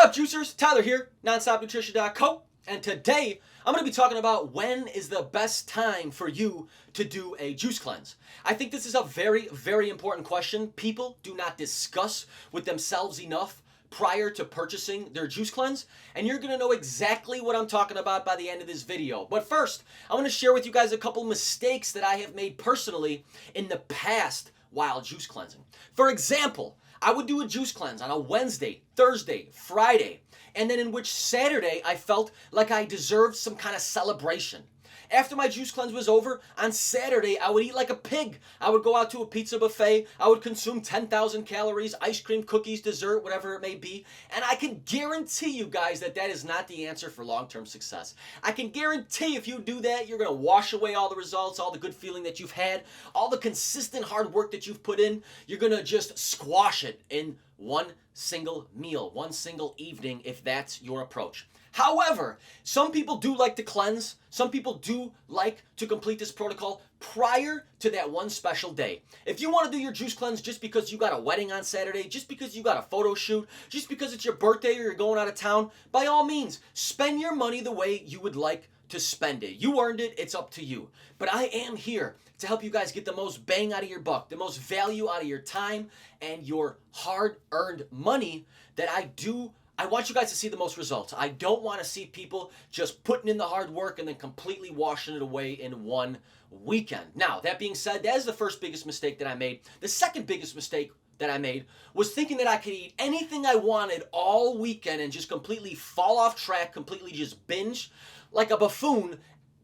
What up, juicers? Tyler here, nonstopnutrition.co, and today I'm going to be talking about when is the best time for you to do a juice cleanse. I think this is a very, very important question. People do not discuss with themselves enough prior to purchasing their juice cleanse, and you're going to know exactly what I'm talking about by the end of this video. But first, I want to share with you guys a couple mistakes that I have made personally in the past while juice cleansing. For example, I would do a juice cleanse on a Wednesday, Thursday, Friday, and then in which Saturday I felt like I deserved some kind of celebration. After my juice cleanse was over, on Saturday I would eat like a pig. I would go out to a pizza buffet, I would consume 10,000 calories, ice cream, cookies, dessert, whatever it may be, and I can guarantee you guys that that is not the answer for long-term success. I can guarantee if you do that, you're going to wash away all the results, all the good feeling that you've had, all the consistent hard work that you've put in. You're going to just squash it in one single meal, one single evening, if that's your approach. However, some people do like to cleanse. Some people do like to complete this protocol prior to that one special day. If you want to do your juice cleanse just because you got a wedding on Saturday, just because you got a photo shoot, just because it's your birthday or you're going out of town, by all means, spend your money the way you would like to spend it. You earned it, it's up to you. But I am here to help you guys get the most bang out of your buck, the most value out of your time and your hard-earned money that I want you guys to see the most results. I don't want to see people just putting in the hard work and then completely washing it away in one weekend. Now, that being said, that is the first biggest mistake that I made. The second biggest mistake that I made was thinking that I could eat anything I wanted all weekend and just completely fall off track, completely just binge like a buffoon,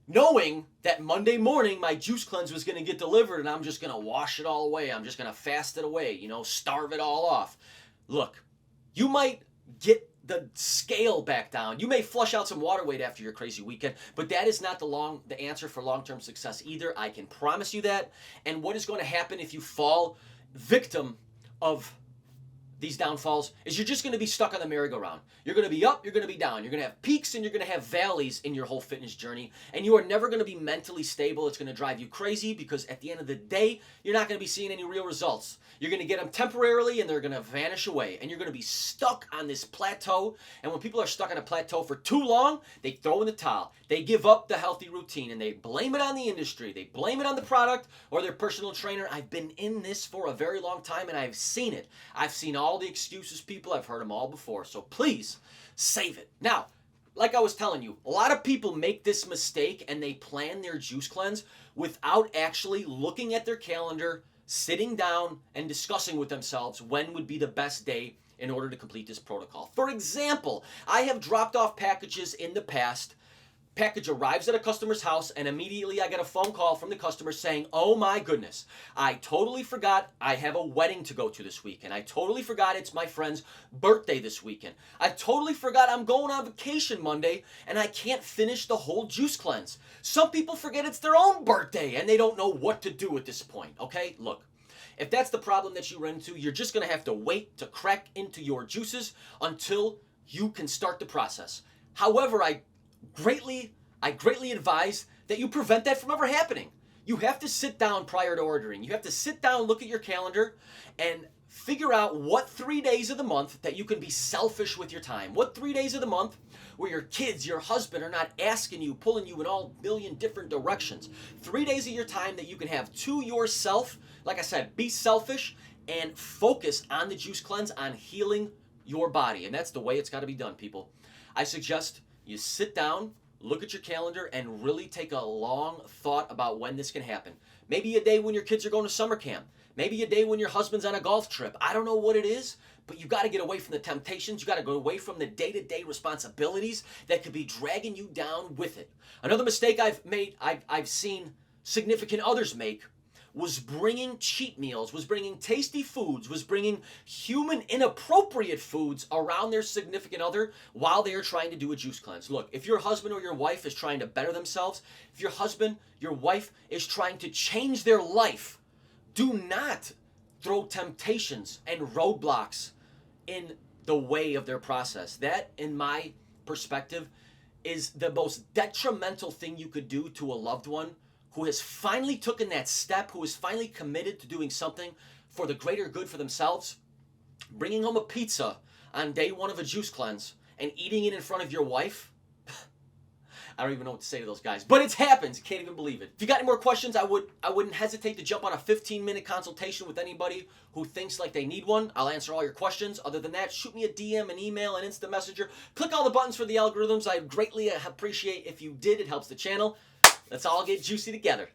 knowing that Monday morning my juice cleanse was going to get delivered and I'm just going to wash it all away. I'm just going to fast it away, starve it all off. Look, you might get the scale back down. You may flush out some water weight after your crazy weekend, but that is not the answer for long-term success either. I can promise you that. And what is going to happen if you fall victim of these downfalls is you're just going to be stuck on the merry-go-round. You're going to be up, you're going to be down. You're going to have peaks and you're going to have valleys in your whole fitness journey, and you are never going to be mentally stable. It's going to drive you crazy because at the end of the day, you're not going to be seeing any real results. You're going to get them temporarily and they're going to vanish away, and you're going to be stuck on this plateau. And when people are stuck on a plateau for too long, they throw in the towel. They give up the healthy routine and they blame it on the industry. They blame it on the product or their personal trainer. I've been in this for a very long time and I've seen it. I've seen all the excuses, people. I've heard them all before. So please save it. Now, like I was telling you, a lot of people make this mistake and they plan their juice cleanse without actually looking at their calendar, sitting down and discussing with themselves when would be the best day in order to complete this protocol. For example, I have dropped off packages in the past. Package arrives at a customer's house and immediately I get a phone call from the customer saying, oh my goodness, I totally forgot I have a wedding to go to this weekend. I totally forgot it's my friend's birthday this weekend. I totally forgot I'm going on vacation Monday and I can't finish the whole juice cleanse. Some people forget it's their own birthday and they don't know what to do at this point, okay? Look, if that's the problem that you run into, you're just going to have to wait to crack into your juices until you can start the process. However, I greatly advise that you prevent that from ever happening. You have to sit down prior to ordering. You have to sit down, look at your calendar, and figure out what 3 days of the month that you can be selfish with your time. What 3 days of the month where your kids, your husband are not asking you, pulling you in all million different directions. 3 days of your time that you can have to yourself. Like I said, be selfish and focus on the juice cleanse, on healing your body. And that's the way it's got to be done, people. I suggest you sit down, look at your calendar, and really take a long thought about when this can happen. Maybe a day when your kids are going to summer camp. Maybe a day when your husband's on a golf trip. I don't know what it is, but you got to get away from the temptations. You got to go away from the day-to-day responsibilities that could be dragging you down with it. Another mistake I've seen significant others make was bringing cheat meals, was bringing tasty foods, was bringing human inappropriate foods around their significant other while they are trying to do a juice cleanse. Look, if your husband or your wife is trying to better themselves, if your husband, your wife is trying to change their life, do not throw temptations and roadblocks in the way of their process. That, in my perspective, is the most detrimental thing you could do to a loved one who has finally taken that step, who is finally committed to doing something for the greater good for themselves. Bringing home a pizza on day one of a juice cleanse and eating it in front of your wife, I don't even know what to say to those guys. But it's happened. You can't even believe it. If you got any more questions, I wouldn't hesitate to jump on a 15-minute consultation with anybody who thinks like they need one. I'll answer all your questions. Other than that, shoot me a DM, an email, an instant messenger. Click all the buttons for the algorithms. I'd greatly appreciate if you did. It helps the channel. Let's all get juicy together.